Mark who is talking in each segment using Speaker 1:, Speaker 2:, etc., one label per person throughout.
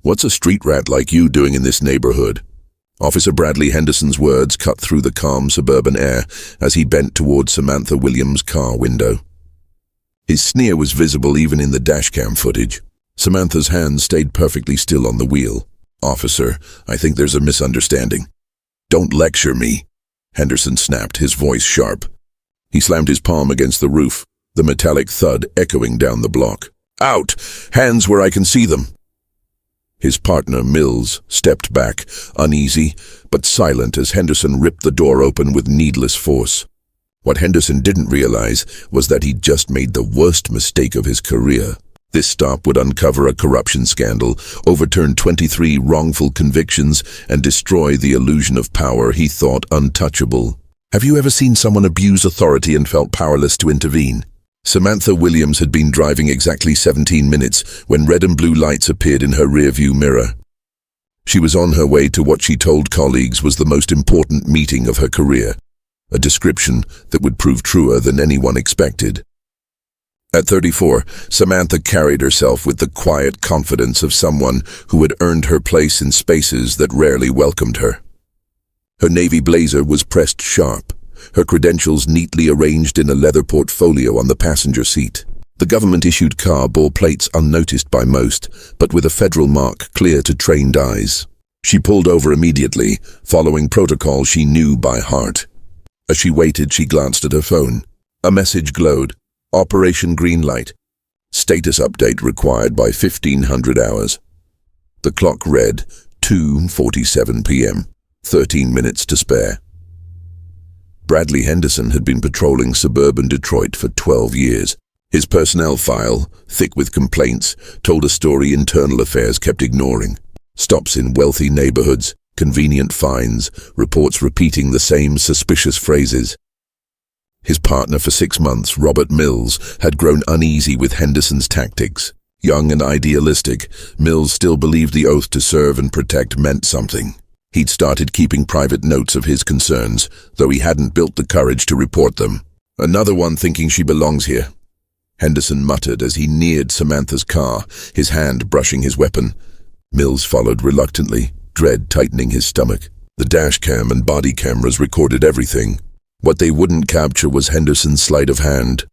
Speaker 1: "What's a street rat like you doing in this neighborhood?" Officer Bradley Henderson's words cut through the calm suburban air as he bent toward Samantha Williams' car window. His sneer was visible even in the dashcam footage. Samantha's hands stayed perfectly still on the wheel. "Officer, I think there's a misunderstanding." "Don't lecture me," Henderson snapped, his voice sharp. He slammed his palm against the roof, the metallic thud echoing down the block. "Out! Hands where I can see them!" His partner, Mills, stepped back, uneasy but silent as Henderson ripped the door open with needless force. What Henderson didn't realize was that he'd just made the worst mistake of his career. This stop would uncover a corruption scandal, overturn 23 wrongful convictions, and destroy the illusion of power he thought untouchable. Have you ever seen someone abuse authority and felt powerless to intervene? Samantha Williams had been driving exactly 17 minutes when red and blue lights appeared in her rearview mirror. She was on her way to what she told colleagues was the most important meeting of her career, a description that would prove truer than anyone expected. At 34, Samantha carried herself with the quiet confidence of someone who had earned her place in spaces that rarely welcomed her. Her navy blazer was pressed sharp, her credentials neatly arranged in a leather portfolio on the passenger seat. The government-issued car bore plates unnoticed by most, but with a federal mark clear to trained eyes. She pulled over immediately, following protocol she knew by heart. As she waited, she glanced at her phone. A message glowed. Operation Green Light. Status update required by 1500 hours. The clock read 2:47 p.m., 13 minutes to spare. Bradley Henderson had been patrolling suburban Detroit for 12 years. His personnel file, thick with complaints, told a story internal affairs kept ignoring. Stops in wealthy neighborhoods, convenient finds, reports repeating the same suspicious phrases. His partner for 6 months, Robert Mills, had grown uneasy with Henderson's tactics. Young and idealistic, Mills still believed the oath to serve and protect meant something. He'd started keeping private notes of his concerns, though he hadn't built the courage to report them. "Another one thinking she belongs here," Henderson muttered as he neared Samantha's car, his hand brushing his weapon. Mills followed reluctantly, dread tightening his stomach. The dashcam and body cameras recorded everything. What they wouldn't capture was Henderson's sleight of hand,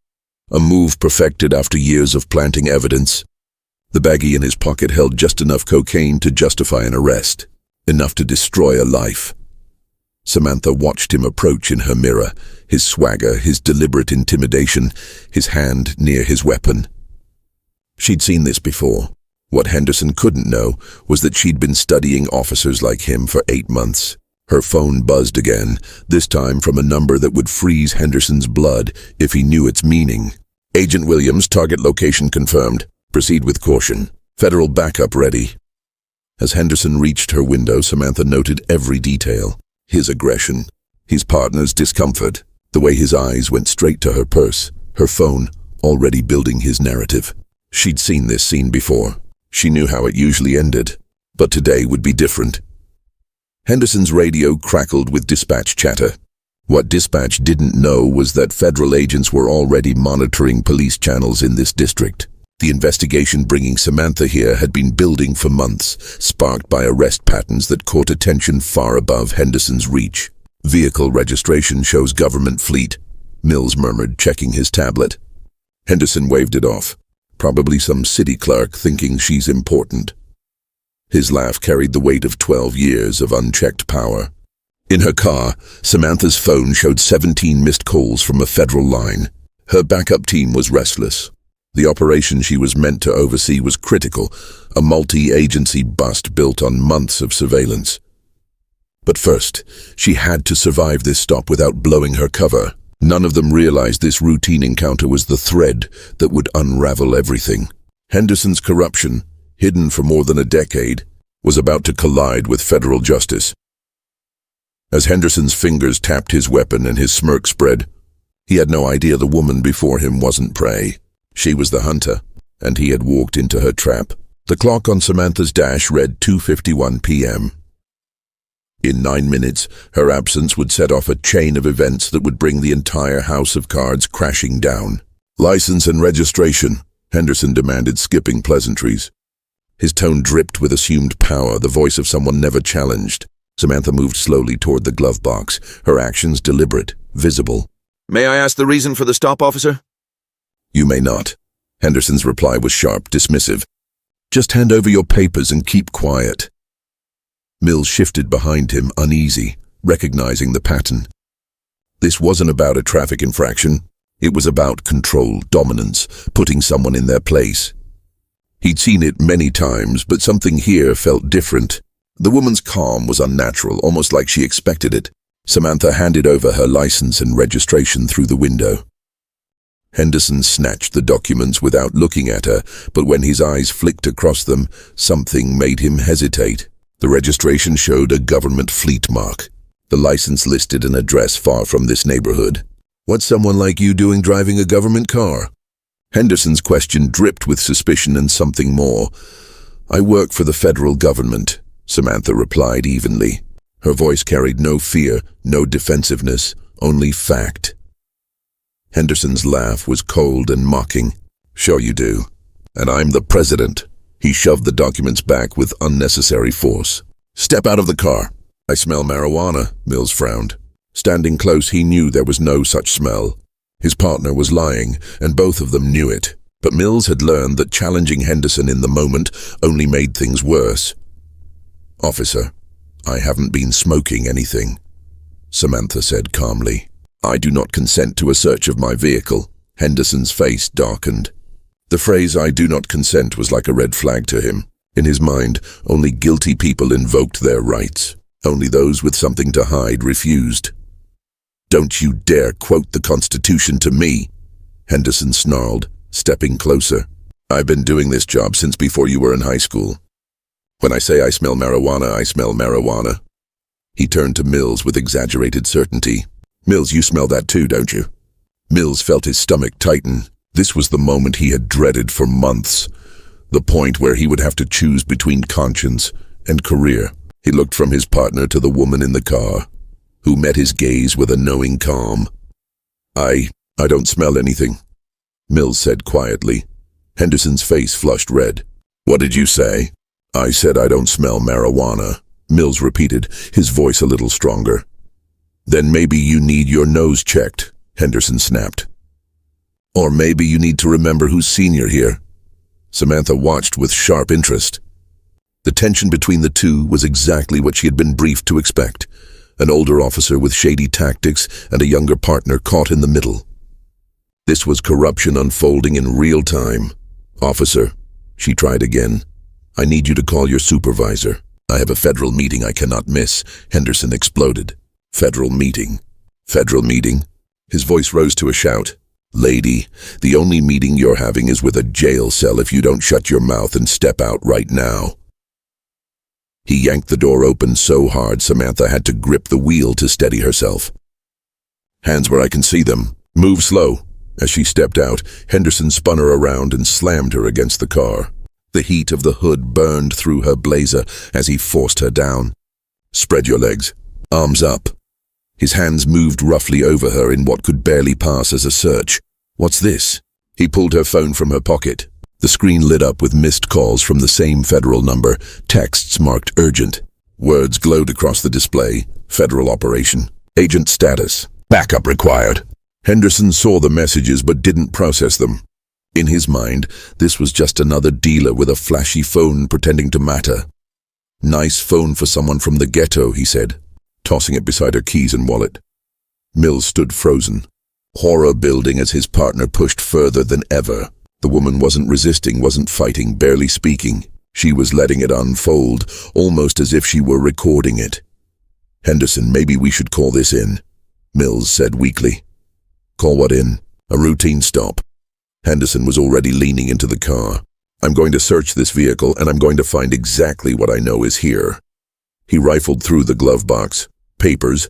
Speaker 1: a move perfected after years of planting evidence. The baggie in his pocket held just enough cocaine to justify an arrest, enough to destroy a life. Samantha watched him approach in her mirror, his swagger, his deliberate intimidation, his hand near his weapon. She'd seen this before. What Henderson couldn't know was that she'd been studying officers like him for 8 months. Her phone buzzed again, this time from a number that would freeze Henderson's blood if he knew its meaning. "Agent Williams, target location confirmed. Proceed with caution. Federal backup ready." As Henderson reached her window, Samantha noted every detail. His aggression, his partner's discomfort, the way his eyes went straight to her purse, her phone, already building his narrative. She'd seen this scene before. She knew how it usually ended, but today would be different. Henderson's radio crackled with dispatch chatter. What dispatch didn't know was that federal agents were already monitoring police channels in this district. The investigation bringing Samantha here had been building for months, sparked by arrest patterns that caught attention far above Henderson's reach. "Vehicle registration shows government fleet," Mills murmured, checking his tablet. Henderson waved it off. Probably some city clerk thinking she's important. His laugh carried the weight of 12 years of unchecked power. In her car, Samantha's phone showed 17 missed calls from a federal line. Her backup team was restless. The operation she was meant to oversee was critical, a multi-agency bust built on months of surveillance. But first, she had to survive this stop without blowing her cover. None of them realized this routine encounter was the thread that would unravel everything. Henderson's corruption, hidden for more than a decade, was about to collide with federal justice. As Henderson's fingers tapped his weapon and his smirk spread, he had no idea the woman before him wasn't prey. She was the hunter, and he had walked into her trap. The clock on Samantha's dash read 2:51 p.m. In 9 minutes, her absence would set off a chain of events that would bring the entire house of cards crashing down. "License and registration," Henderson demanded, skipping pleasantries. His tone dripped with assumed power, the voice of someone never challenged. Samantha moved slowly toward the glove box, her actions deliberate, visible.
Speaker 2: "May I ask the reason for the stop, officer?"
Speaker 1: "You may not." Henderson's reply was sharp, dismissive. "Just hand over your papers and keep quiet." Mills shifted behind him, uneasy, recognizing the pattern. This wasn't about a traffic infraction. It was about control, dominance, putting someone in their place. He'd seen it many times, but something here felt different. The woman's calm was unnatural, almost like she expected it. Samantha handed over her license and registration through the window. Henderson snatched the documents without looking at her, but when his eyes flicked across them, something made him hesitate. The registration showed a government fleet mark. The license listed an address far from this neighborhood. "What's someone like you doing driving a government car?" Henderson's question dripped with suspicion and something more. "I work for the federal government," Samantha replied evenly. Her voice carried no fear, no defensiveness, only fact. Henderson's laugh was cold and mocking. "Sure you do. And I'm the president." He shoved the documents back with unnecessary force. "Step out of the car." "I smell marijuana," Mills frowned. Standing close, he knew there was no such smell. His partner was lying, and both of them knew it. But Mills had learned that challenging Henderson in the moment only made things worse. "Officer, I haven't been smoking anything," Samantha said calmly. "I do not consent to a search of my vehicle." Henderson's face darkened. The phrase "I do not consent" was like a red flag to him. In his mind, only guilty people invoked their rights. Only those with something to hide refused. "Don't you dare quote the Constitution to me," Henderson snarled, stepping closer. "I've been doing this job since before you were in high school. When I say I smell marijuana, I smell marijuana." He turned to Mills with exaggerated certainty. "Mills, you smell that too, don't you?" Mills felt his stomach tighten. This was the moment he had dreaded for months. The point where he would have to choose between conscience and career. He looked from his partner to the woman in the car, who met his gaze with a knowing calm. I don't smell anything," Mills said quietly. Henderson's face flushed red. "What did you say?" "I said I don't smell marijuana," Mills repeated, his voice a little stronger. "Then maybe you need your nose checked," Henderson snapped. "Or maybe you need to remember who's senior here." Samantha watched with sharp interest. The tension between the two was exactly what she had been briefed to expect. An older officer with shady tactics and a younger partner caught in the middle. This was corruption unfolding in real time. "Officer," she tried again, "I need you to call your supervisor. I have a federal meeting I cannot miss," Henderson exploded. "Federal meeting? Federal meeting?" His voice rose to a shout. "Lady, the only meeting you're having is with a jail cell if you don't shut your mouth and step out right now." He yanked the door open so hard Samantha had to grip the wheel to steady herself. "Hands where I can see them. Move slow." As she stepped out, Henderson spun her around and slammed her against the car. The heat of the hood burned through her blazer as he forced her down. "Spread your legs. Arms up." His hands moved roughly over her in what could barely pass as a search. "What's this?" He pulled her phone from her pocket. The screen lit up with missed calls from the same federal number, texts marked urgent. Words glowed across the display. "Federal operation. Agent status. Backup required." Henderson saw the messages but didn't process them. In his mind, this was just another dealer with a flashy phone pretending to matter. "Nice phone for someone from the ghetto," he said, tossing it beside her keys and wallet. Mills stood frozen, horror building as his partner pushed further than ever. The woman wasn't resisting, wasn't fighting, barely speaking. She was letting it unfold, almost as if she were recording it. "Henderson, maybe we should call this in," Mills said weakly. "Call what in?" "A routine stop." Henderson was already leaning into the car. "I'm going to search this vehicle, and I'm going to find exactly what I know is here." He rifled through the glove box. Papers,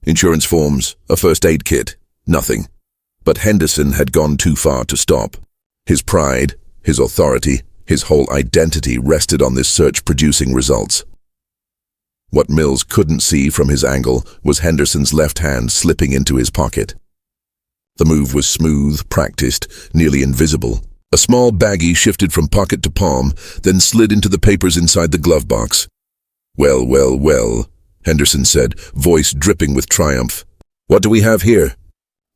Speaker 1: insurance forms, a first aid kit, nothing. But Henderson had gone too far to stop. His pride, his authority, his whole identity rested on this search producing results. What Mills couldn't see from his angle was Henderson's left hand slipping into his pocket. The move was smooth, practiced, nearly invisible. A small baggie shifted from pocket to palm, then slid into the papers inside the glove box. "Well, well, well," Henderson said, voice dripping with triumph. "What do we have here?"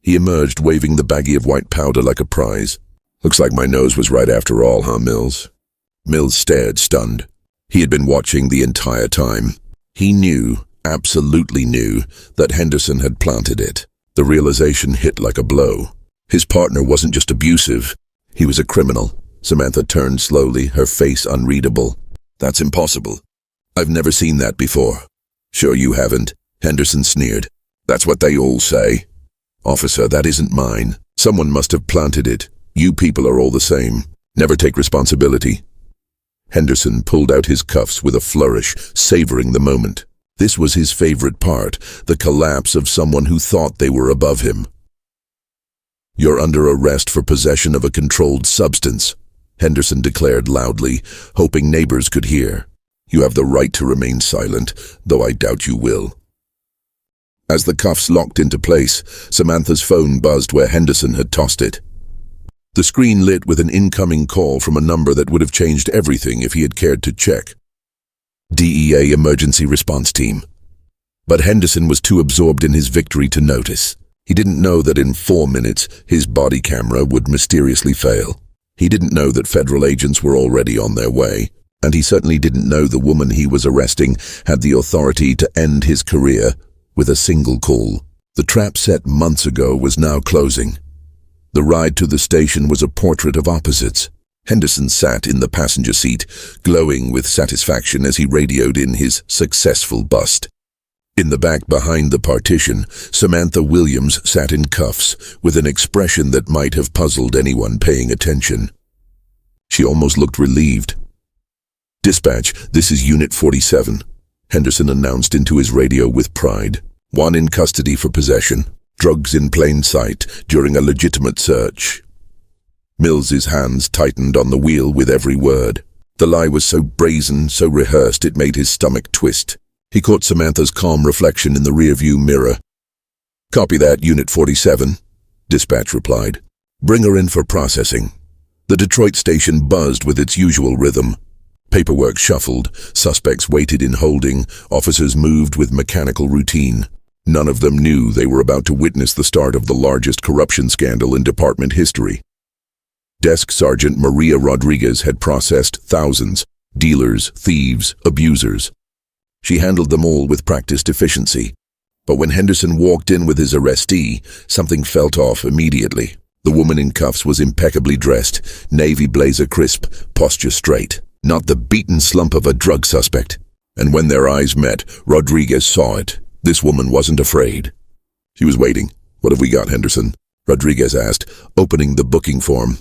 Speaker 1: He emerged, waving the baggie of white powder like a prize. "Looks like my nose was right after all, huh, Mills?" Mills stared, stunned. He had been watching the entire time. He knew, absolutely knew, that Henderson had planted it. The realization hit like a blow. His partner wasn't just abusive. He was a criminal. Samantha turned slowly, her face unreadable. "That's impossible. I've never seen that before." "Sure you haven't," Henderson sneered. "That's what they all say." "Officer, that isn't mine. Someone must have planted it. You people are all the same. Never take responsibility." Henderson pulled out his cuffs with a flourish, savoring the moment. This was his favorite part, the collapse of someone who thought they were above him. "You're under arrest for possession of a controlled substance," Henderson declared loudly, hoping neighbors could hear. "You have the right to remain silent, though I doubt you will." As the cuffs locked into place, Samantha's phone buzzed where Henderson had tossed it. The screen lit with an incoming call from a number that would have changed everything if he had cared to check. DEA Emergency Response Team. But Henderson was too absorbed in his victory to notice. He didn't know that in 4 minutes, his body camera would mysteriously fail. He didn't know that federal agents were already on their way. And he certainly didn't know the woman he was arresting had the authority to end his career with a single call. The trap set months ago was now closing. The ride to the station was a portrait of opposites. Henderson sat in the passenger seat, glowing with satisfaction as he radioed in his successful bust. In the back behind the partition, Samantha Williams sat in cuffs, with an expression that might have puzzled anyone paying attention. She almost looked relieved. "Dispatch, this is Unit 47, Henderson announced into his radio with pride. "One in custody for possession. Drugs in plain sight during a legitimate search." Mills's hands tightened on the wheel with every word. The lie was so brazen, so rehearsed, it made his stomach twist. He caught Samantha's calm reflection in the rearview mirror. "Copy that, Unit 47, dispatch replied. "Bring her in for processing." The Detroit station buzzed with its usual rhythm. Paperwork shuffled, suspects waited in holding, officers moved with mechanical routine. None of them knew they were about to witness the start of the largest corruption scandal in department history. Desk Sergeant Maria Rodriguez had processed thousands, dealers, thieves, abusers. She handled them all with practiced efficiency. But when Henderson walked in with his arrestee, something felt off immediately. The woman in cuffs was impeccably dressed, navy blazer crisp, posture straight. Not the beaten slump of a drug suspect. And when their eyes met, Rodriguez saw it. This woman wasn't afraid. She was waiting. "What have we got, Henderson?" Rodriguez asked, opening the booking form.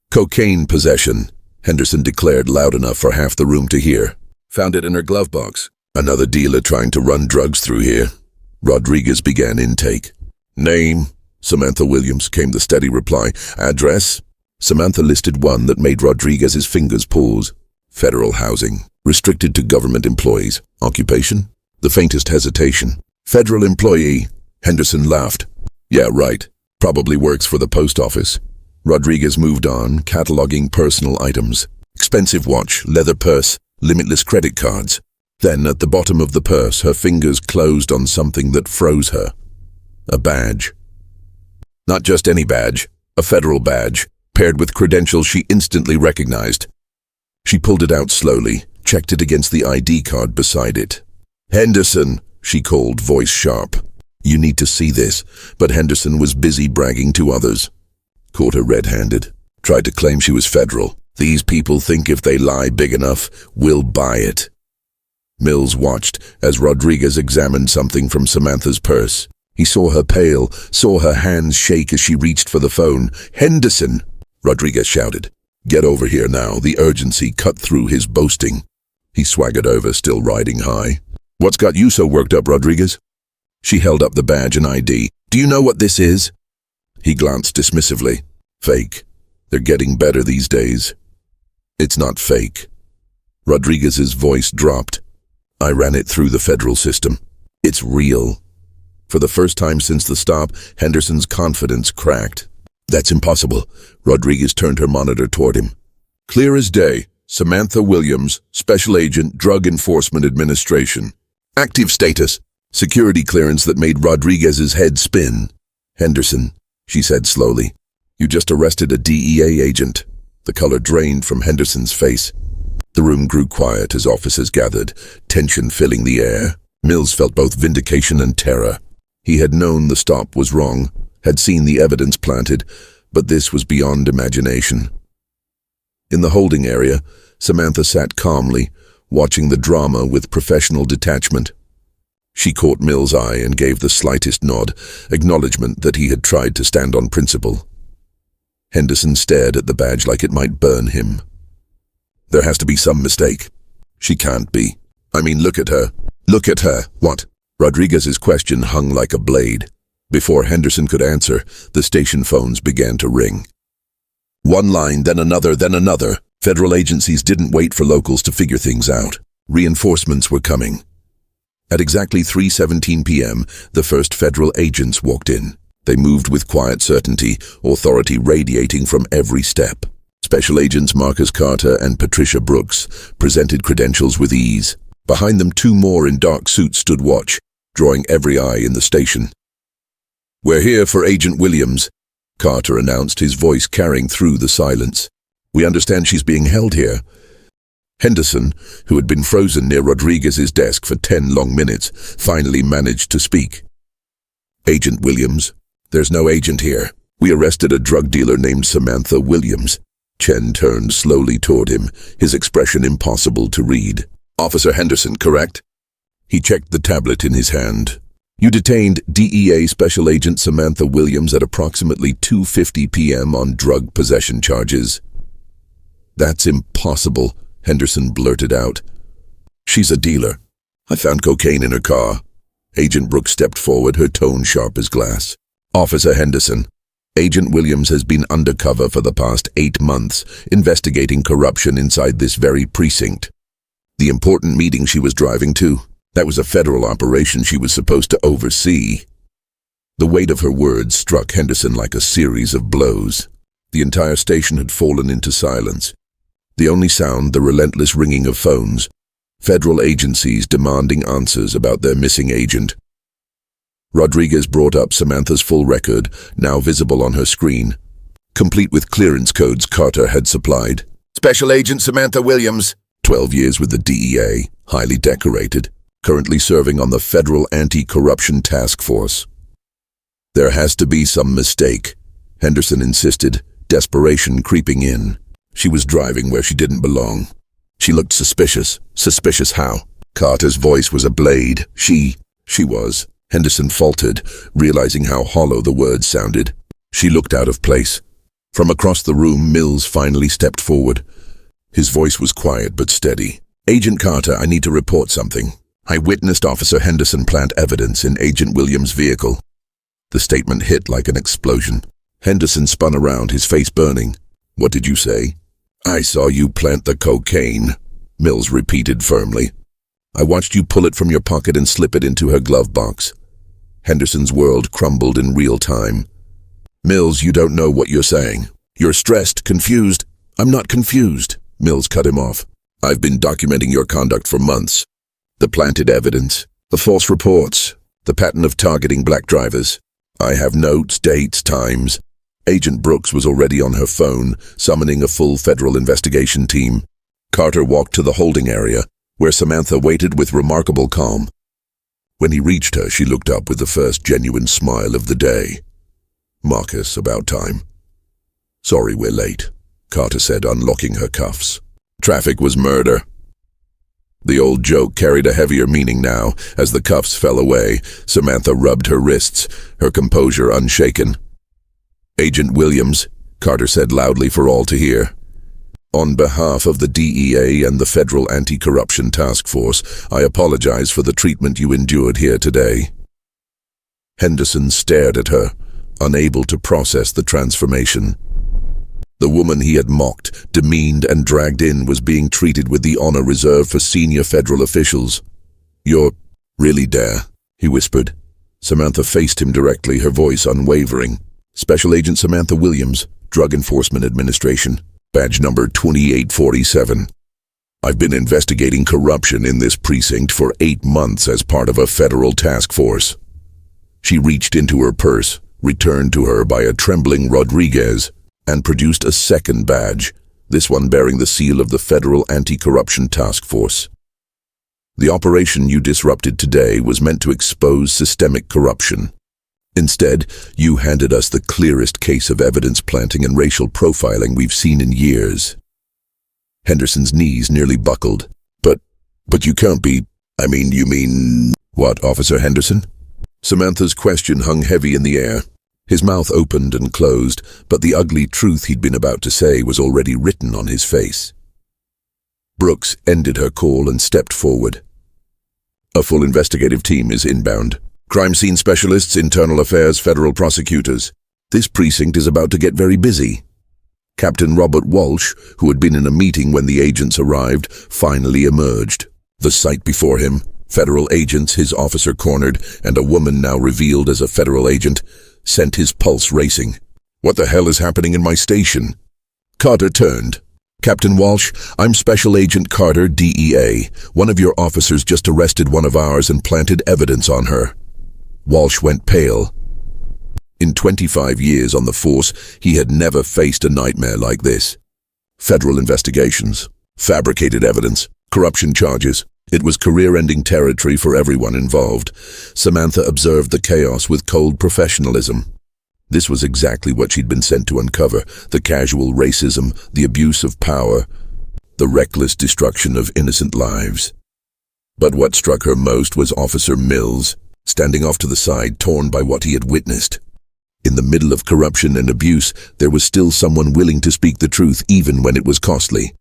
Speaker 1: "Cocaine possession," Henderson declared loud enough for half the room to hear. "Found it in her glove box." "Another dealer trying to run drugs through here." Rodriguez began intake. "Name?" Samantha Williams, came the steady reply. "Address?" Samantha listed one that made Rodriguez's fingers pause. "Federal housing. Restricted to government employees." "Occupation?" The faintest hesitation. "Federal employee." Henderson laughed. "Yeah, right. Probably works for the post office." Rodriguez moved on, cataloging personal items. Expensive watch, leather purse, limitless credit cards. Then, at the bottom of the purse, her fingers closed on something that froze her. A badge. Not just any badge, a federal badge, paired with credentials she instantly recognized. She pulled it out slowly, checked it against the ID card beside it. "Henderson," she called, voice sharp. "You need to see this," but Henderson was busy bragging to others. Caught her red-handed. Tried to claim she was federal. "These people think if they lie big enough, we'll buy it." Mills watched as Rodriguez examined something from Samantha's purse. He saw her pale, saw her hands shake as she reached for the phone. "Henderson!" Rodriguez shouted. "Get over here now." The urgency cut through his boasting. He swaggered over, still riding high. "What's got you so worked up, Rodriguez?" She held up the badge and ID. "Do you know what this is?" He glanced dismissively. "Fake. They're getting better these days." "It's not fake." Rodriguez's voice dropped. "I ran it through the federal system. It's real." For the first time since the stop, Henderson's confidence cracked. That's impossible. Rodriguez turned her monitor toward him. Clear as day. Samantha Williams, Special Agent, Drug Enforcement Administration. Active status. Security clearance that made Rodriguez's head spin. Henderson, she said slowly. You just arrested a DEA agent. The color drained from Henderson's face. The room grew quiet as officers gathered, tension filling the air. Mills felt both vindication and terror. He had known the stop was wrong, had seen the evidence planted, but this was beyond imagination. In the holding area, Samantha sat calmly, watching the drama with professional detachment. She caught Mills' eye and gave the slightest nod, acknowledgement that he had tried to stand on principle. Henderson stared at the badge like it might burn him. There has to be some mistake. She can't be. I mean, look at her. Look at her. What? Rodriguez's question hung like a blade. Before Henderson could answer, the station phones began to ring. One line, then another, then another. Federal agencies didn't wait for locals to figure things out. Reinforcements were coming. At exactly 3:17 p.m., the first federal agents walked in. They moved with quiet certainty, authority radiating from every step. Special Agents Marcus Carter and Patricia Brooks presented credentials with ease. Behind them, two more in dark suits stood watch, drawing every eye in the station. We're here for Agent Williams, Carter announced, his voice carrying through the silence. We understand she's being held here. Henderson, who had been frozen near Rodriguez's desk for 10 long minutes, finally managed to speak. Agent Williams, there's no agent here. We arrested a drug dealer named Samantha Williams. Chen turned slowly toward him, his expression impossible to read. Officer Henderson, correct? He checked the tablet in his hand. You detained DEA Special Agent Samantha Williams at approximately 2:50 p.m. on drug possession charges. That's impossible, Henderson blurted out. She's a dealer. I found cocaine in her car. Agent Brooks stepped forward, her tone sharp as glass. Officer Henderson, Agent Williams has been undercover for the past 8 months, investigating corruption inside this very precinct. The important meeting she was driving to, that was a federal operation she was supposed to oversee. The weight of her words struck Henderson like a series of blows. The entire station had fallen into silence. The only sound, the relentless ringing of phones. Federal agencies demanding answers about their missing agent. Rodriguez brought up Samantha's full record, now visible on her screen, complete with clearance codes Carter had supplied.
Speaker 2: Special Agent Samantha Williams.
Speaker 1: 12 years with the DEA, highly decorated, currently serving on the Federal Anti-Corruption Task Force. There has to be some mistake, Henderson insisted, desperation creeping in. She was driving where she didn't belong. She looked suspicious. Suspicious how? Carter's voice was a blade. She was. Henderson faltered, realizing how hollow the words sounded. She looked out of place. From across the room, Mills finally stepped forward. His voice was quiet but steady. Agent Carter, I need to report something. I witnessed Officer Henderson plant evidence in Agent Williams' vehicle. The statement hit like an explosion. Henderson spun around, his face burning. What did you say? I saw you plant the cocaine, Mills repeated firmly. I watched you pull it from your pocket and slip it into her glove box. Henderson's world crumbled in real time. Mills, you don't know what you're saying. You're stressed, confused. I'm not confused, Mills cut him off. I've been documenting your conduct for months. The planted evidence, the false reports, the pattern of targeting black drivers. I have notes, dates, times. Agent Brooks was already on her phone, summoning a full federal investigation team. Carter walked to the holding area, where Samantha waited with remarkable calm. When he reached her, she looked up with the first genuine smile of the day. Marcus, about time. Sorry we're late, Carter said, unlocking her cuffs. Traffic was murder. The old joke carried a heavier meaning now. As the cuffs fell away, Samantha rubbed her wrists, her composure unshaken. Agent Williams, Carter said loudly for all to hear. On behalf of the DEA and the Federal Anti-Corruption Task Force, I apologize for the treatment you endured here today. Henderson stared at her, unable to process the transformation. The woman he had mocked, demeaned, and dragged in was being treated with the honor reserved for senior federal officials. You're really dare, he whispered. Samantha faced him directly, her voice unwavering. Special Agent Samantha Williams, Drug Enforcement Administration, badge number 2847. I've been investigating corruption in this precinct for 8 months as part of a federal task force. She reached into her purse, returned to her by a trembling Rodriguez, and produced a second badge, this one bearing the seal of the Federal Anti-Corruption Task Force. The operation you disrupted today was meant to expose systemic corruption. Instead, you handed us the clearest case of evidence planting and racial profiling we've seen in years. Henderson's knees nearly buckled. But you can't be... you mean... What, Officer Henderson? Samantha's question hung heavy in the air. His mouth opened and closed, but the ugly truth he'd been about to say was already written on his face. Brooks ended her call and stepped forward. A full investigative team is inbound. Crime scene specialists, internal affairs, federal prosecutors. This precinct is about to get very busy. Captain Robert Walsh, who had been in a meeting when the agents arrived, finally emerged. The sight before him, federal agents, his officer cornered, and a woman now revealed as a federal agent, sent his pulse racing. What the hell is happening in my station? Carter turned. Captain Walsh, I'm Special Agent Carter, DEA. One of your officers just arrested one of ours and planted evidence on her. Walsh went pale. In 25 years on the force, he had never faced a nightmare like this. Federal investigations, fabricated evidence, corruption charges. It was career-ending territory for everyone involved. Samantha observed the chaos with cold professionalism. This was exactly what she'd been sent to uncover: the casual racism, the abuse of power, the reckless destruction of innocent lives. But what struck her most was Officer Mills, standing off to the side, torn by what he had witnessed. In the middle of corruption and abuse, there was still someone willing to speak the truth even when it was costly.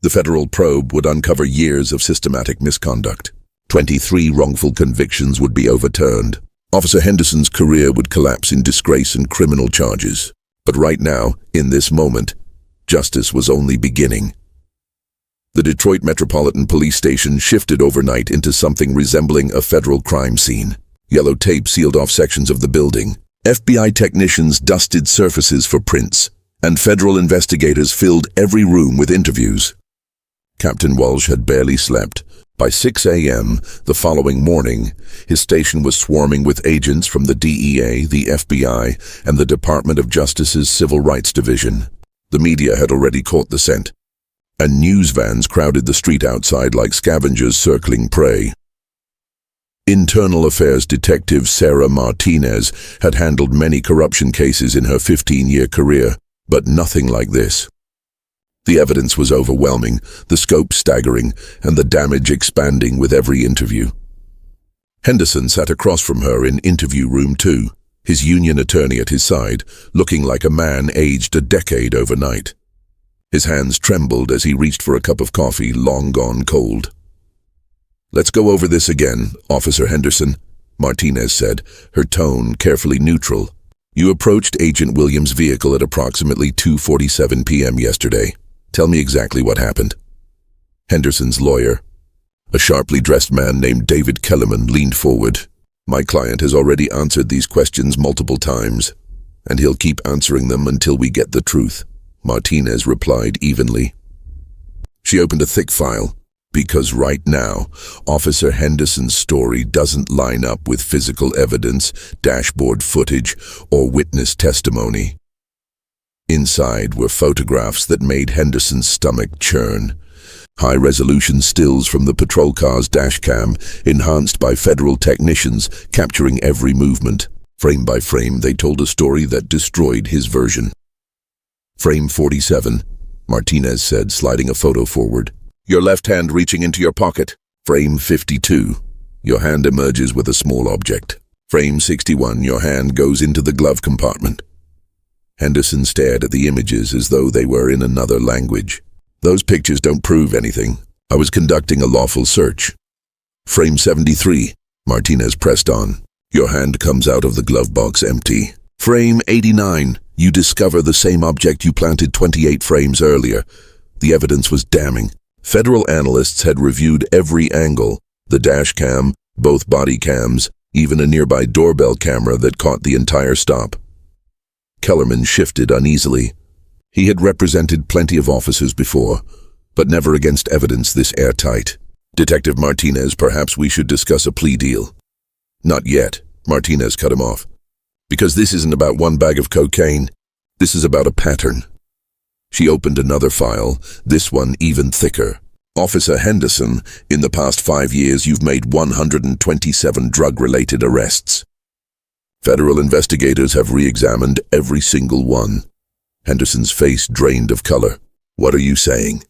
Speaker 1: The federal probe would uncover years of systematic misconduct. 23 wrongful convictions would be overturned. Officer Henderson's career would collapse in disgrace and criminal charges. But right now, in this moment, justice was only beginning. The Detroit Metropolitan Police Station shifted overnight into something resembling a federal crime scene. Yellow tape sealed off sections of the building. FBI technicians dusted surfaces for prints, and federal investigators filled every room with interviews. Captain Walsh had barely slept. By 6 a.m. the following morning, his station was swarming with agents from the DEA, the FBI, and the Department of Justice's Civil Rights Division. The media had already caught the scent, and news vans crowded the street outside like scavengers circling prey. Internal Affairs Detective Sarah Martinez had handled many corruption cases in her 15-year career, but nothing like this. The evidence was overwhelming, the scope staggering, and the damage expanding with every interview. Henderson sat across from her in interview room 2, his union attorney at his side, looking like a man aged a decade overnight. His hands trembled as he reached for a cup of coffee long gone cold. "Let's go over this again, Officer Henderson," Martinez said, her tone carefully neutral. "You approached Agent Williams' vehicle at approximately 2:47 p.m. yesterday. Tell me exactly what happened." Henderson's lawyer, a sharply dressed man named David Kellerman, leaned forward. "My client has already answered these questions multiple times, and he'll keep answering them until we get the truth," Martinez replied evenly. She opened a thick file. Because right now, Officer Henderson's story doesn't line up with physical evidence, dashboard footage, or witness testimony. Inside were photographs that made Henderson's stomach churn. High-resolution stills from the patrol car's dashcam, enhanced by federal technicians, capturing every movement. Frame by frame, they told a story that destroyed his version. "Frame 47, Martinez said, sliding a photo forward. "Your left hand reaching into your pocket. Frame 52. Your hand emerges with a small object. Frame 61. Your hand goes into the glove compartment." Henderson stared at the images as though they were in another language. "Those pictures don't prove anything. I was conducting a lawful search." "Frame 73. Martinez pressed on. "Your hand comes out of the glove box empty." "Frame 89. You discover the same object you planted 28 frames earlier." The evidence was damning. Federal analysts had reviewed every angle, the dash cam, both body cams, even a nearby doorbell camera that caught the entire stop. Kellerman shifted uneasily. He had represented plenty of officers before, but never against evidence this airtight. Detective Martinez, perhaps we should discuss a plea deal. Not yet, Martinez cut him off. Because this isn't about one bag of cocaine. This is about a pattern. She opened another file, this one even thicker. Officer Henderson, in the past 5 years you've made 127 drug-related arrests. Federal investigators have re-examined every single one. Henderson's face drained of color. What are you saying?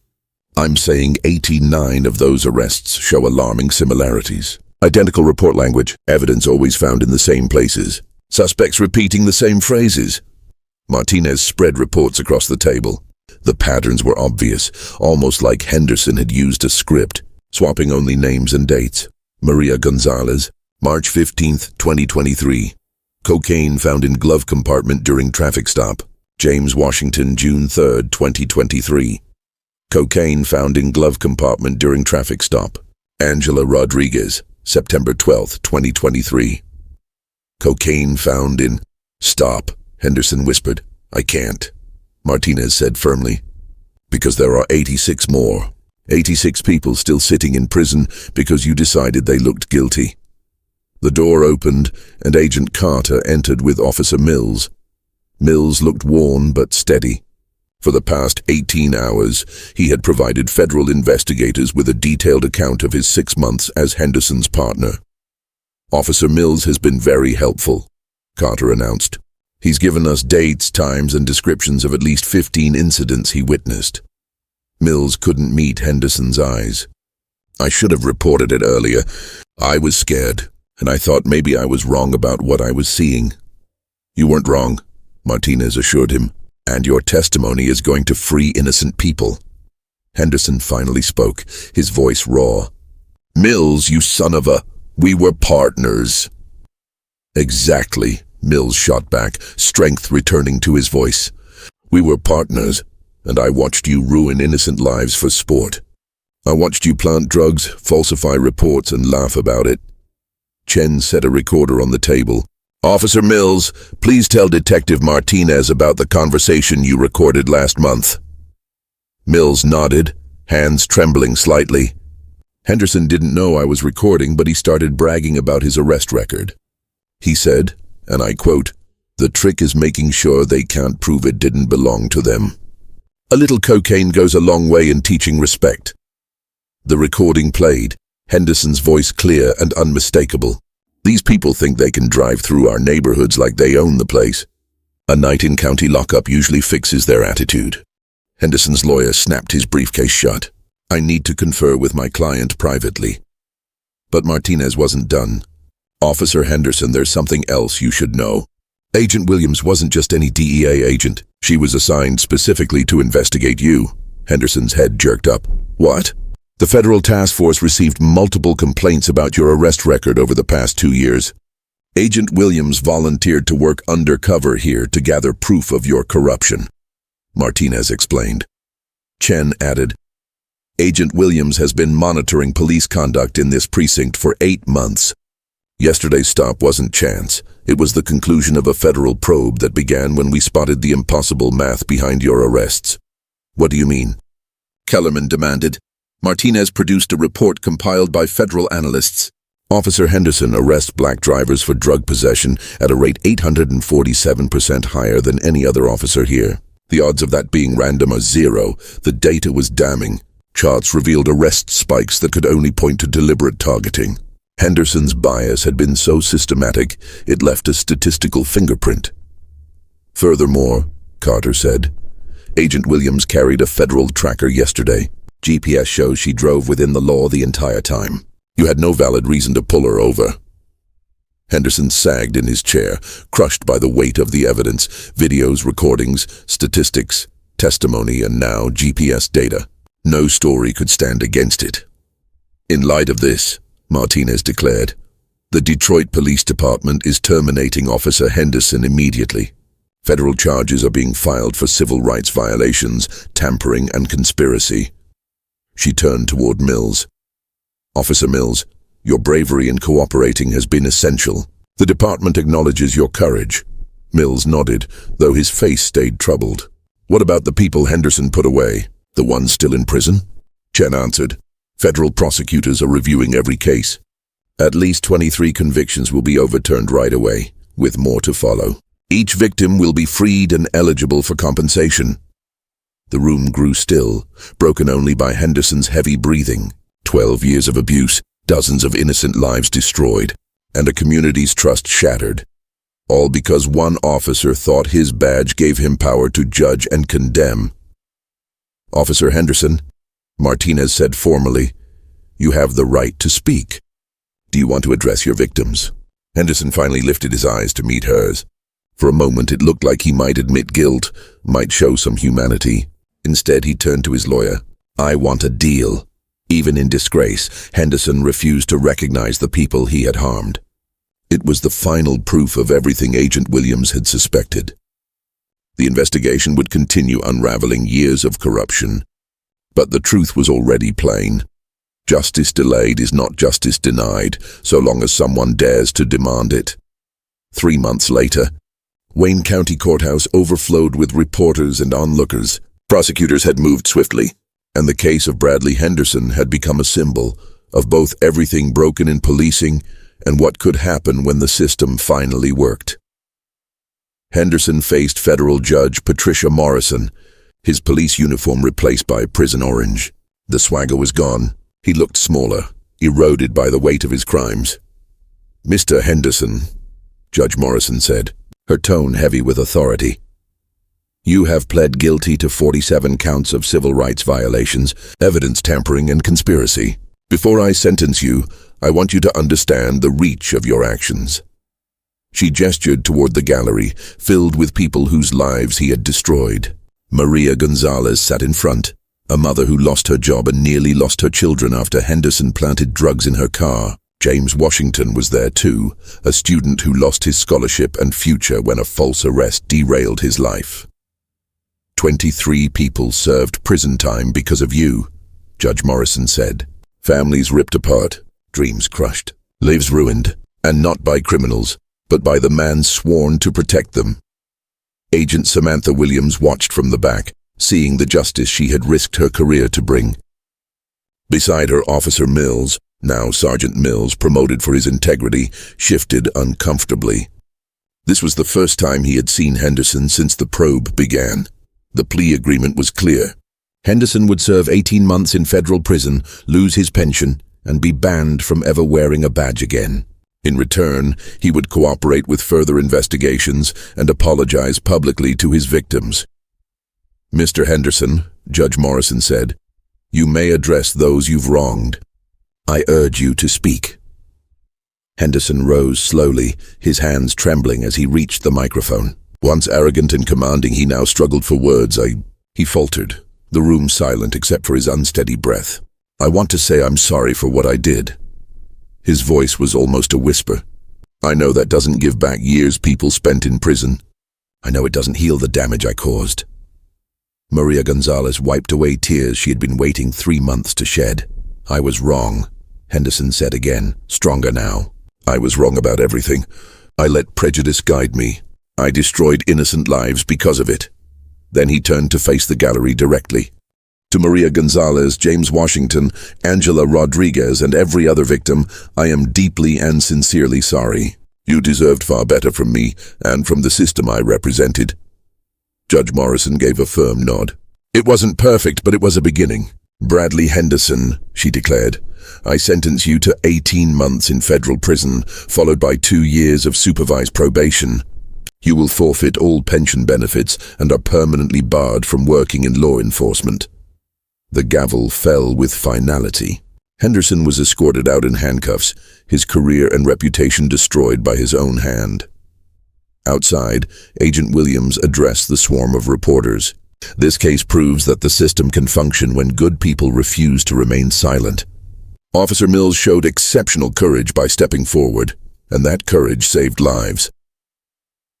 Speaker 1: I'm saying 89 of those arrests show alarming similarities. Identical report language, evidence always found in the same places. Suspects repeating the same phrases. Martinez spread reports across the table. The patterns were obvious, almost like Henderson had used a script, swapping only names and dates. Maria Gonzalez, March 15, 2023. Cocaine found in glove compartment during traffic stop. James Washington, June 3, 2023. Cocaine found in glove compartment during traffic stop. Angela Rodriguez, September 12, 2023. Cocaine found in... Stop, Henderson whispered. I can't. Martinez said firmly. Because there are 86 more. 86 people still sitting in prison because you decided they looked guilty. The door opened and Agent Carter entered with Officer Mills. Mills looked worn but steady. For the past 18 hours, he had provided federal investigators with a detailed account of his 6 months as Henderson's partner. Officer Mills has been very helpful, Carter announced. He's given us dates, times, and descriptions of at least 15 incidents he witnessed. Mills couldn't meet Henderson's eyes. I should have reported it earlier. I was scared, and I thought maybe I was wrong about what I was seeing. You weren't wrong, Martinez assured him, and your testimony is going to free innocent people. Henderson finally spoke, his voice raw. Mills, you son of a... We were partners. Exactly, Mills shot back, strength returning to his voice. We were partners, and I watched you ruin innocent lives for sport. I watched you plant drugs, falsify reports, and laugh about it. Chen set a recorder on the table. Officer Mills, please tell Detective Martinez about the conversation you recorded last month. Mills nodded, hands trembling slightly. Henderson didn't know I was recording, but he started bragging about his arrest record. He said, and I quote, "The trick is making sure they can't prove it didn't belong to them. A little cocaine goes a long way in teaching respect." The recording played, Henderson's voice clear and unmistakable. These people think they can drive through our neighborhoods like they own the place. A night in county lockup usually fixes their attitude. Henderson's lawyer snapped his briefcase shut. I need to confer with my client privately. But Martinez wasn't done. Officer Henderson, there's something else you should know. Agent Williams wasn't just any DEA agent. She was assigned specifically to investigate you. Henderson's head jerked up. What? The federal task force received multiple complaints about your arrest record over the past 2 years. Agent Williams volunteered to work undercover here to gather proof of your corruption, Martinez explained. Chen added, Agent Williams has been monitoring police conduct in this precinct for 8 months. Yesterday's stop wasn't chance. It was the conclusion of a federal probe that began when we spotted the impossible math behind your arrests. What do you mean? Kellerman demanded. Martinez produced a report compiled by federal analysts. Officer Henderson arrests black drivers for drug possession at a rate 847% higher than any other officer here. The odds of that being random are 0. The data was damning. Charts revealed arrest spikes that could only point to deliberate targeting. Henderson's bias had been so systematic, it left a statistical fingerprint. Furthermore, Carter said, Agent Williams carried a federal tracker yesterday. GPS shows she drove within the law the entire time. You had no valid reason to pull her over. Henderson sagged in his chair, crushed by the weight of the evidence, videos, recordings, statistics, testimony, and now GPS data. No story could stand against it. In light of this, Martinez declared, the Detroit Police Department is terminating Officer Henderson immediately. Federal charges are being filed for civil rights violations, tampering, and conspiracy. She turned toward Mills. Officer Mills, your bravery in cooperating has been essential. The department acknowledges your courage. Mills nodded, though his face stayed troubled. What about the people Henderson put away? The ones still in prison? Chen answered. Federal prosecutors are reviewing every case. At least 23 convictions will be overturned right away, with more to follow. Each victim will be freed and eligible for compensation. The room grew still, broken only by Henderson's heavy breathing. 12 years of abuse, dozens of innocent lives destroyed, and a community's trust shattered. All because one officer thought his badge gave him power to judge and condemn. Officer Henderson, Martinez said formally, you have the right to speak. Do you want to address your victims? Henderson finally lifted his eyes to meet hers. For a moment it looked like he might admit guilt, might show some humanity. Instead he turned to his lawyer. I want a deal. Even in disgrace, Henderson refused to recognize the people he had harmed. It was the final proof of everything Agent Williams had suspected. The investigation would continue unraveling years of corruption. But the truth was already plain. Justice delayed is not justice denied, so long as someone dares to demand it. 3 months later, Wayne County Courthouse overflowed with reporters and onlookers. Prosecutors had moved swiftly, and the case of Bradley Henderson had become a symbol of both everything broken in policing and what could happen when the system finally worked. Henderson faced federal judge Patricia Morrison, his police uniform replaced by prison orange. The swagger was gone. He looked smaller, eroded by the weight of his crimes. Mr. Henderson, Judge Morrison said, her tone heavy with authority. You have pled guilty to 47 counts of civil rights violations, evidence tampering, and conspiracy. Before I sentence you, I want you to understand the reach of your actions. She gestured toward the gallery, filled with people whose lives he had destroyed. Maria Gonzalez sat in front, a mother who lost her job and nearly lost her children after Henderson planted drugs in her car. James Washington was there too, a student who lost his scholarship and future when a false arrest derailed his life. 23 people served prison time because of you, Judge Morrison said. Families ripped apart, dreams crushed, lives ruined, and not by criminals, but by the man sworn to protect them. Agent Samantha Williams watched from the back, seeing the justice she had risked her career to bring. Beside her, Officer Mills, now Sergeant Mills, promoted for his integrity, shifted uncomfortably. This was the first time he had seen Henderson since the probe began. The plea agreement was clear. Henderson would serve 18 months in federal prison, lose his pension, and be banned from ever wearing a badge again. In return, he would cooperate with further investigations and apologize publicly to his victims. Mr. Henderson, Judge Morrison said, you may address those you've wronged. I urge you to speak. Henderson rose slowly, his hands trembling as he reached the microphone. Once arrogant and commanding, he now struggled for words. He faltered, the room silent except for his unsteady breath. I want to say I'm sorry for what I did. His voice was almost a whisper. I know that doesn't give back years people spent in prison. I know it doesn't heal the damage I caused. Maria Gonzalez wiped away tears she had been waiting 3 months to shed. I was wrong, Henderson said again, stronger now. I was wrong about everything. I let prejudice guide me. I destroyed innocent lives because of it. Then he turned to face the gallery directly. To Maria Gonzalez, James Washington, Angela Rodriguez, and every other victim, I am deeply and sincerely sorry. You deserved far better from me and from the system I represented. Judge Morrison gave a firm nod. It wasn't perfect, but it was a beginning. Bradley Henderson, she declared, I sentence you to 18 months in federal prison, followed by 2 years of supervised probation. You will forfeit all pension benefits and are permanently barred from working in law enforcement. The gavel fell with finality. Henderson was escorted out in handcuffs, his career and reputation destroyed by his own hand. Outside, Agent Williams addressed the swarm of reporters. This case proves that the system can function when good people refuse to remain silent. Officer Mills showed exceptional courage by stepping forward, and that courage saved lives.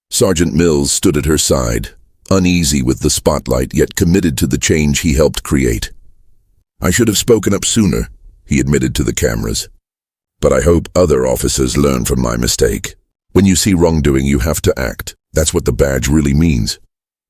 Speaker 1: Sergeant Mills stood at her side, uneasy with the spotlight yet committed to the change he helped create. I should have spoken up sooner, he admitted to the cameras. But I hope other officers learn from my mistake. When you see wrongdoing, you have to act. That's what the badge really means.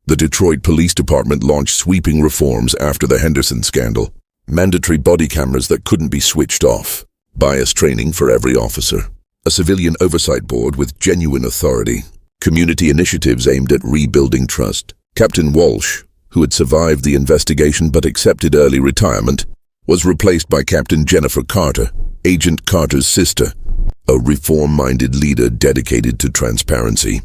Speaker 1: The Detroit Police Department launched sweeping reforms after the Henderson scandal. Mandatory body cameras that couldn't be switched off. Bias training for every officer. A civilian oversight board with genuine authority. Community initiatives aimed at rebuilding trust. Captain Walsh, who had survived the investigation but accepted early retirement, was replaced by Captain Jennifer Carter, Agent Carter's sister, a reform-minded leader dedicated to transparency.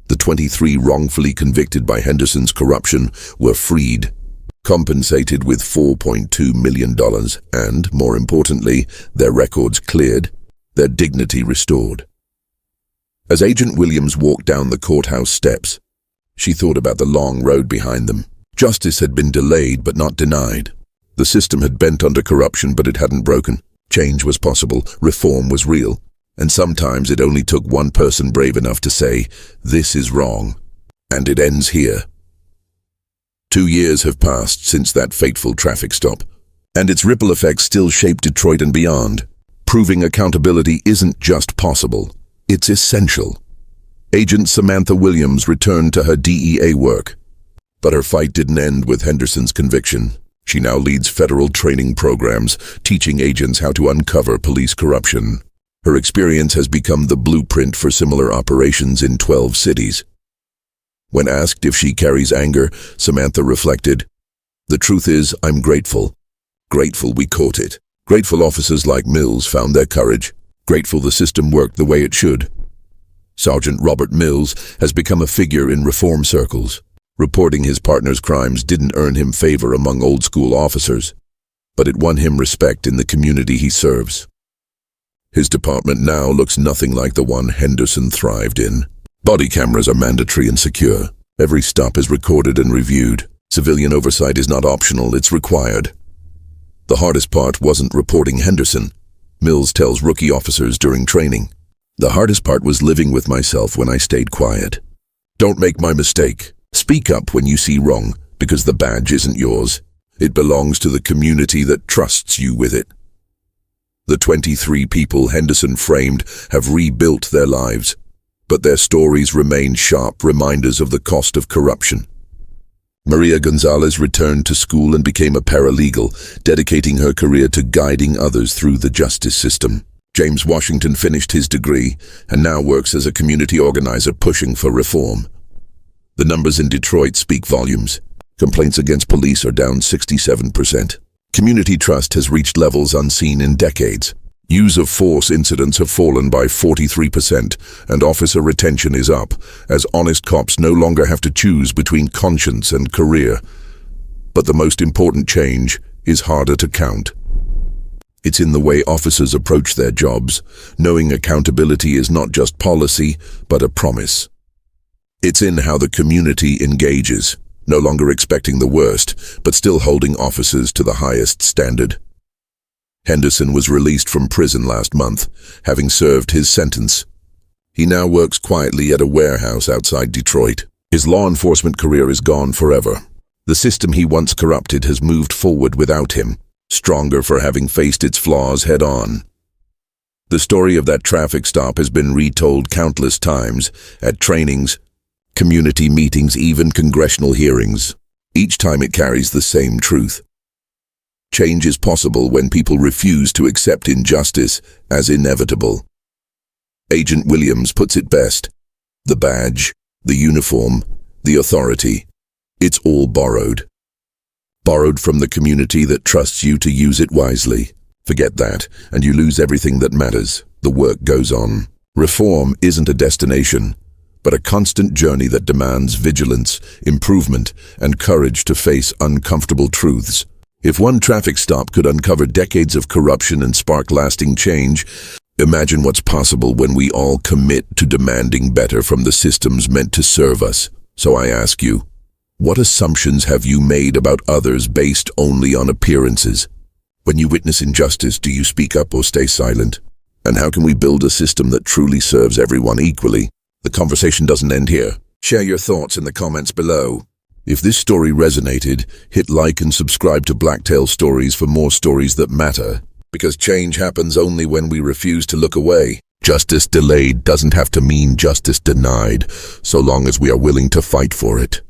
Speaker 1: The 23 wrongfully convicted by Henderson's corruption were freed, compensated with $4.2 million and, more importantly, their records cleared, their dignity restored. As Agent Williams walked down the courthouse steps, she thought about the long road behind them. Justice had been delayed but not denied. The system had bent under corruption but it hadn't broken. Change was possible, reform was real, and sometimes it only took one person brave enough to say, "This is wrong," and it ends here. 2 years have passed since that fateful traffic stop, and its ripple effects still shape Detroit and beyond. Proving accountability isn't just possible, it's essential. Agent Samantha Williams returned to her DEA work, but her fight didn't end with Henderson's conviction. She now leads federal training programs, teaching agents how to uncover police corruption. Her experience has become the blueprint for similar operations in 12 cities. When asked if she carries anger, Samantha reflected, "The truth is, I'm grateful. Grateful we caught it. Grateful officers like Mills found their courage. Grateful the system worked the way it should." Sergeant Robert Mills has become a figure in reform circles. Reporting his partner's crimes didn't earn him favor among old-school officers, but it won him respect in the community he serves. His department now looks nothing like the one Henderson thrived in. Body cameras are mandatory and secure. Every stop is recorded and reviewed. Civilian oversight is not optional, it's required. The hardest part wasn't reporting Henderson, Mills tells rookie officers during training. The hardest part was living with myself when I stayed quiet. Don't make my mistake. Speak up when you see wrong, because the badge isn't yours. It belongs to the community that trusts you with it. The 23 people Henderson framed have rebuilt their lives, but their stories remain sharp reminders of the cost of corruption. Maria Gonzalez returned to school and became a paralegal, dedicating her career to guiding others through the justice system. James Washington finished his degree and now works as a community organizer pushing for reform. The numbers in Detroit speak volumes. Complaints against police are down 67%. Community trust has reached levels unseen in decades. Use of force incidents have fallen by 43%, and officer retention is up, as honest cops no longer have to choose between conscience and career. But the most important change is harder to count. It's in the way officers approach their jobs, knowing accountability is not just policy, but a promise. It's in how the community engages, no longer expecting the worst, but still holding officers to the highest standard. Henderson was released from prison last month, having served his sentence. He now works quietly at a warehouse outside Detroit. His law enforcement career is gone forever. The system he once corrupted has moved forward without him, stronger for having faced its flaws head-on. The story of that traffic stop has been retold countless times, at trainings, community meetings, even congressional hearings. Each time it carries the same truth. Change is possible when people refuse to accept injustice as inevitable. Agent Williams puts it best. The badge, the uniform, the authority, it's all borrowed. Borrowed from the community that trusts you to use it wisely. Forget that, and you lose everything that matters. The work goes on. Reform isn't a destination, but a constant journey that demands vigilance, improvement, and courage to face uncomfortable truths. If one traffic stop could uncover decades of corruption and spark lasting change, imagine what's possible when we all commit to demanding better from the systems meant to serve us. So I ask you, what assumptions have you made about others based only on appearances? When you witness injustice, do you speak up or stay silent? And how can we build a system that truly serves everyone equally? The conversation doesn't end here. Share your thoughts in the comments below. If this story resonated, hit like and subscribe to Blacktail Stories for more stories that matter. Because change happens only when we refuse to look away. Justice delayed doesn't have to mean justice denied, so long as we are willing to fight for it.